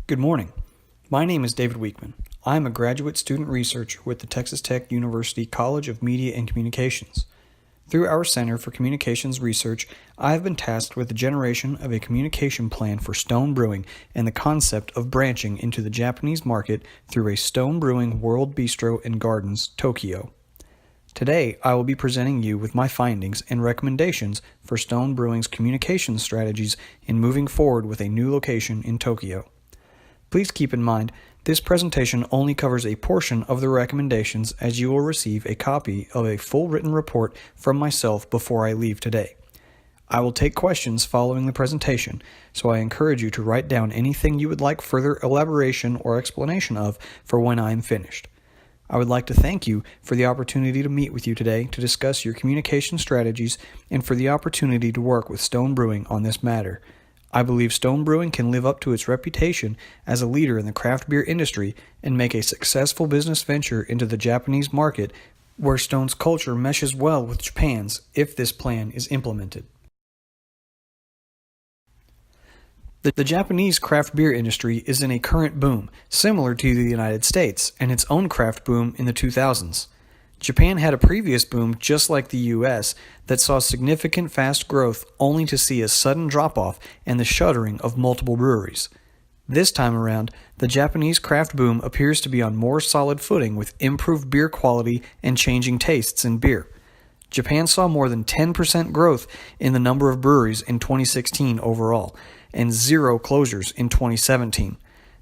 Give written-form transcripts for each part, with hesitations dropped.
Good morning. My name is David Wiechmann. I am a graduate student researcher with the Texas Tech University College of Media and Communications. Through our Center for Communications Research, I have been tasked with the generation of a communication plan for Stone Brewing and the concept of branching into the Japanese market through a Stone Brewing World Bistro and Gardens, Tokyo. Today, I will be presenting you with my findings and recommendations for Stone Brewing's communication strategies in moving forward with a new location in Tokyo. Please keep in mind, this presentation only covers a portion of the recommendations, as you will receive a copy of a full written report from myself before I leave today. I will take questions following the presentation, so I encourage you to write down anything you would like further elaboration or explanation of for when I am finished. I would like to thank you for the opportunity to meet with you today to discuss your communication strategies and for the opportunity to work with Stone Brewing on this matter. I believe Stone Brewing can live up to its reputation as a leader in the craft beer industry and make a successful business venture into the Japanese market where Stone's culture meshes well with Japan's if this plan is implemented. The Japanese craft beer industry is in a current boom, similar to the United States and its own craft boom in the 2000s. Japan had a previous boom just like the US that saw significant fast growth only to see a sudden drop-off and the shuttering of multiple breweries. This time around, the Japanese craft boom appears to be on more solid footing with improved beer quality and changing tastes in beer. Japan saw more than 10% growth in the number of breweries in 2016 overall, and 0 closures in 2017.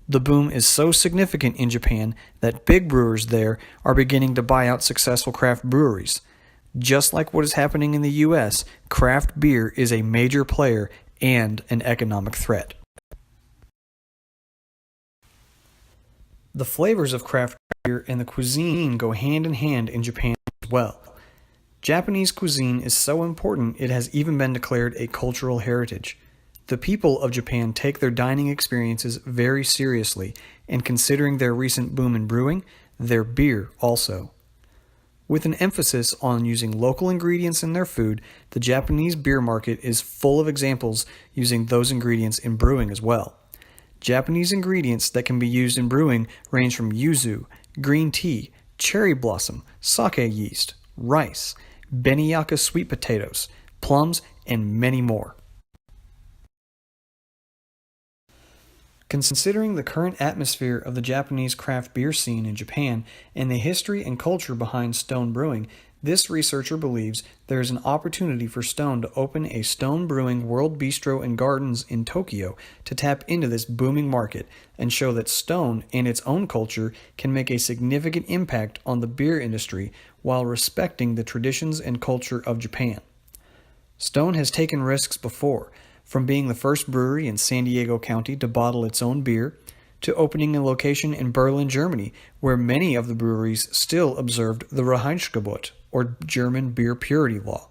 The boom is so significant in Japan that big brewers there are beginning to buy out successful craft breweries. Just like what is happening in the US, craft beer is a major player and an economic threat. The flavors of craft beer and the cuisine go hand in hand in Japan as well. Japanese cuisine is so important it has even been declared a cultural heritage. The people of Japan take their dining experiences very seriously, and considering their recent boom in brewing, their beer also. With an emphasis on using local ingredients in their food, the Japanese beer market is full of examples using those ingredients in brewing as well. Japanese ingredients that can be used in brewing range from yuzu, green tea, cherry blossom, sake yeast, rice, beniyaka sweet potatoes, plums, and many more. Considering the current atmosphere of the Japanese craft beer scene in Japan and the history and culture behind Stone Brewing, this researcher believes there is an opportunity for Stone to open a Stone Brewing World Bistro and Gardens in Tokyo to tap into this booming market and show that Stone and its own culture can make a significant impact on the beer industry while respecting the traditions and culture of Japan. Stone has taken risks before, from being the first brewery in San Diego County to bottle its own beer, to opening a location in Berlin, Germany, where many of the breweries still observed the Reinheitsgebot, or German beer purity law.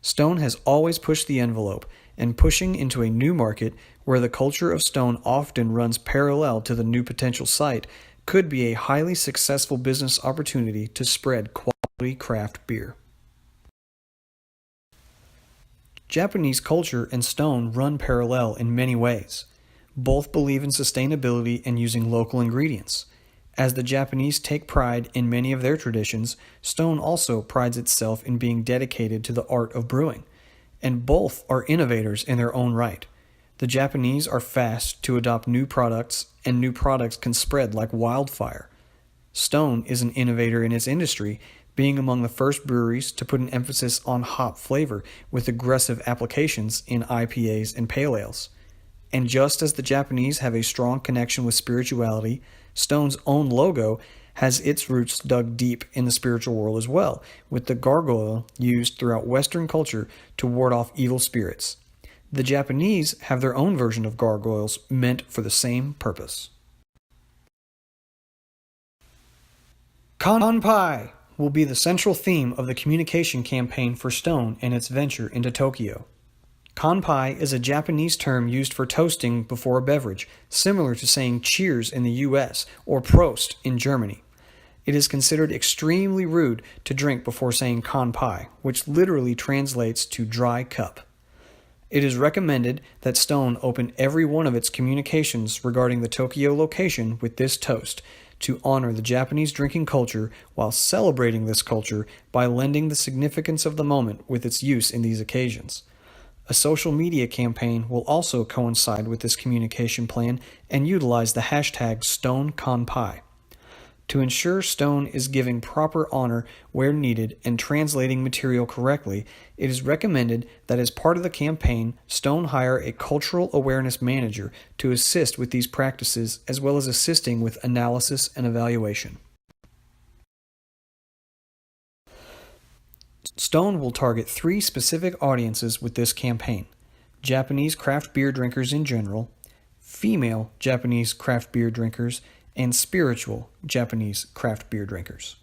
Stone has always pushed the envelope, and pushing into a new market where the culture of Stone often runs parallel to the new potential site could be a highly successful business opportunity to spread quality craft beer. Japanese culture and Stone run parallel in many ways. Both believe in sustainability and using local ingredients. As the Japanese take pride in many of their traditions, Stone also prides itself in being dedicated to the art of brewing, and both are innovators in their own right. The Japanese are fast to adopt new products, and new products can spread like wildfire. Stone is an innovator in its industry, being among the first breweries to put an emphasis on hop flavor with aggressive applications in IPAs and pale ales. And just as the Japanese have a strong connection with spirituality, Stone's own logo has its roots dug deep in the spiritual world as well, with the gargoyle used throughout Western culture to ward off evil spirits. The Japanese have their own version of gargoyles meant for the same purpose. Kanpai will be the central theme of the communication campaign for Stone and its venture into Tokyo. Kanpai is a Japanese term used for toasting before a beverage, similar to saying cheers in the US or Prost in Germany. It is considered extremely rude to drink before saying Kanpai, which literally translates to dry cup. It is recommended that Stone open every one of its communications regarding the Tokyo location with this toast to honor the Japanese drinking culture while celebrating this culture by lending the significance of the moment with its use in these occasions. A social media campaign will also coincide with this communication plan and utilize the hashtag StoneKanpai. To ensure Stone is giving proper honor where needed and translating material correctly, it is recommended that as part of the campaign, Stone hire a cultural awareness manager to assist with these practices as well as assisting with analysis and evaluation. Stone will target 3 specific audiences with this campaign: Japanese craft beer drinkers in general, female Japanese craft beer drinkers, and spiritual Japanese craft beer drinkers.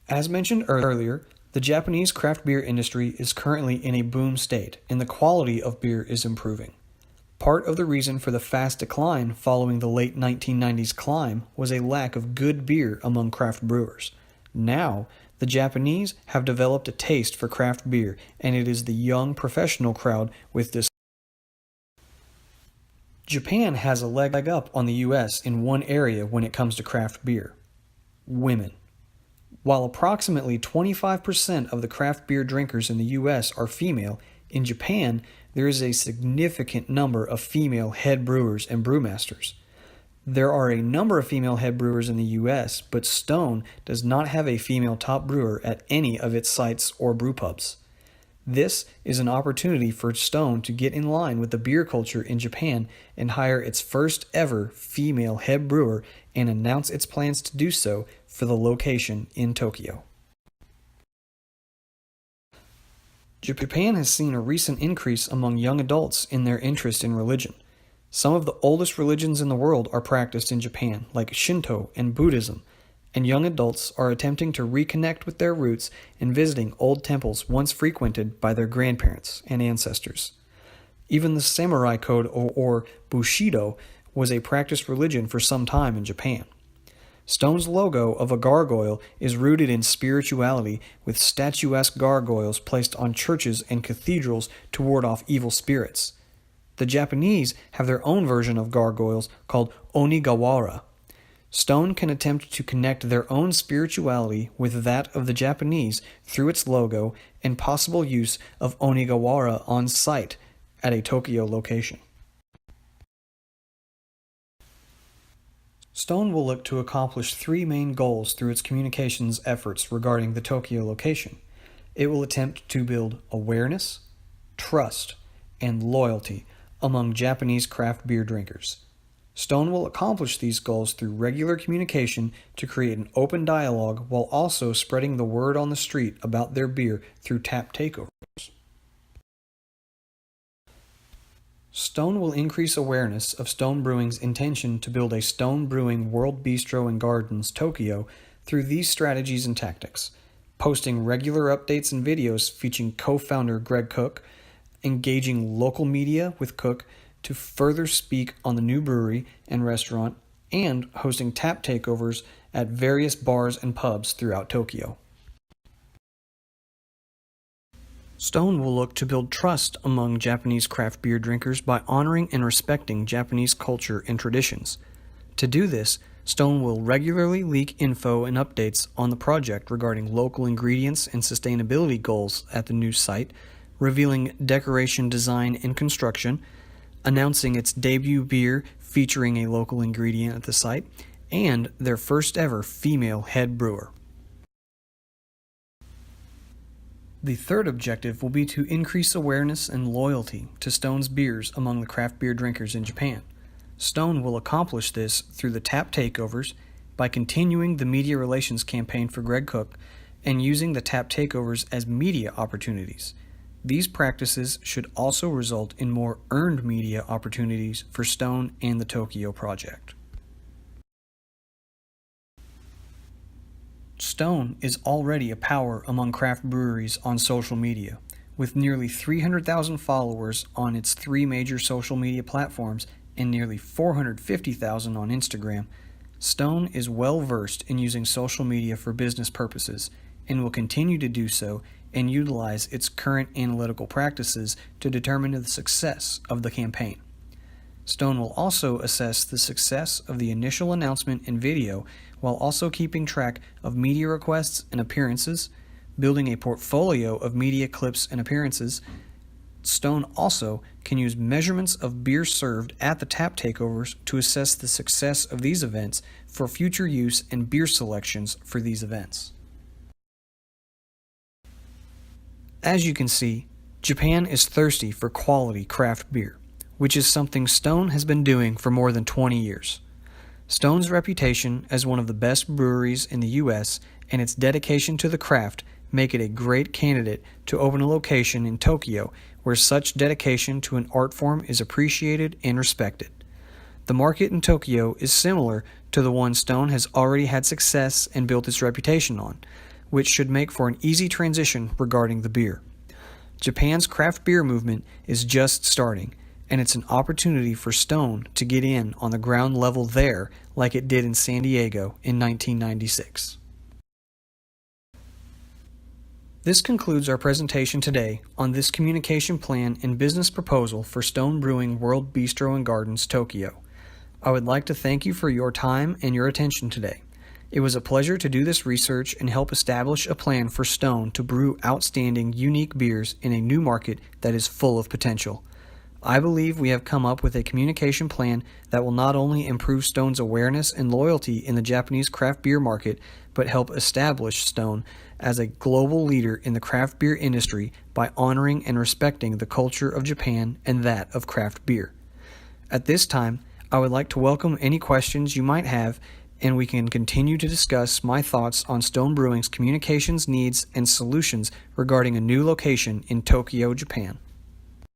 As mentioned earlier, the Japanese craft beer industry is currently in a boom state, and the quality of beer is improving. Part of the reason for the fast decline following the late 1990s climb was a lack of good beer among craft brewers. Now, the Japanese have developed a taste for craft beer, and it is the young professional crowd with this. Japan has a leg up on the US in one area when it comes to craft beer: women. While approximately 25% of the craft beer drinkers in the US are female, in Japan there is a significant number of female head brewers and brewmasters. There are a number of female head brewers in the US, but Stone does not have a female top brewer at any of its sites or brewpubs. This is an opportunity for Stone to get in line with the beer culture in Japan and hire its first ever female head brewer and announce its plans to do so for the location in Tokyo. Japan has seen a recent increase among young adults in their interest in religion. Some of the oldest religions in the world are practiced in Japan, like Shinto and Buddhism, and young adults are attempting to reconnect with their roots and visiting old temples once frequented by their grandparents and ancestors. Even the samurai code, or Bushido, was a practiced religion for some time in Japan. Stone's logo of a gargoyle is rooted in spirituality, with statuesque gargoyles placed on churches and cathedrals to ward off evil spirits. The Japanese have their own version of gargoyles called onigawara. Stone can attempt to connect their own spirituality with that of the Japanese through its logo and possible use of onigawara on site at a Tokyo location. Stone will look to accomplish 3 main goals through its communications efforts regarding the Tokyo location. It will attempt to build awareness, trust, and loyalty among Japanese craft beer drinkers. Stone will accomplish these goals through regular communication to create an open dialogue while also spreading the word on the street about their beer through tap takeovers. Stone will increase awareness of Stone Brewing's intention to build a Stone Brewing World Bistro and Gardens Tokyo through these strategies and tactics: posting regular updates and videos featuring co-founder Greg Cook, engaging local media with Cook to further speak on the new brewery and restaurant, and hosting tap takeovers at various bars and pubs throughout Tokyo. Stone will look to build trust among Japanese craft beer drinkers by honoring and respecting Japanese culture and traditions. To do this, Stone will regularly leak info and updates on the project regarding local ingredients and sustainability goals at the new site, revealing decoration design and construction, announcing its debut beer featuring a local ingredient at the site, and their first ever female head brewer. The third objective will be to increase awareness and loyalty to Stone's beers among the craft beer drinkers in Japan. Stone will accomplish this through the tap takeovers, by continuing the media relations campaign for Greg Cook, and using the tap takeovers as media opportunities. These practices should also result in more earned media opportunities for Stone and the Tokyo project. Stone is already a power among craft breweries on social media. With nearly 300,000 followers on its 3 major social media platforms and nearly 450,000 on Instagram, Stone is well versed in using social media for business purposes and will continue to do so and utilize its current analytical practices to determine the success of the campaign. Stone will also assess the success of the initial announcement and video while also keeping track of media requests and appearances, building a portfolio of media clips and appearances. Stone also can use measurements of beer served at the tap takeovers to assess the success of these events for future use and beer selections for these events. As you can see, Japan is thirsty for quality craft beer, which is something Stone has been doing for more than 20 years. Stone's reputation as one of the best breweries in the U.S. and its dedication to the craft make it a great candidate to open a location in Tokyo where such dedication to an art form is appreciated and respected. The market in Tokyo is similar to the one Stone has already had success and built its reputation on, which should make for an easy transition regarding the beer. Japan's craft beer movement is just starting, and it's an opportunity for Stone to get in on the ground level there like it did in San Diego in 1996. This concludes our presentation today on this communication plan and business proposal for Stone Brewing World Bistro and Gardens, Tokyo. I would like to thank you for your time and your attention today. It was a pleasure to do this research and help establish a plan for Stone to brew outstanding, unique beers in a new market that is full of potential. I believe we have come up with a communication plan that will not only improve Stone's awareness and loyalty in the Japanese craft beer market, but help establish Stone as a global leader in the craft beer industry by honoring and respecting the culture of Japan and that of craft beer. At this time, I would like to welcome any questions you might have, and we can continue to discuss my thoughts on Stone Brewing's communications needs and solutions regarding a new location in Tokyo, Japan.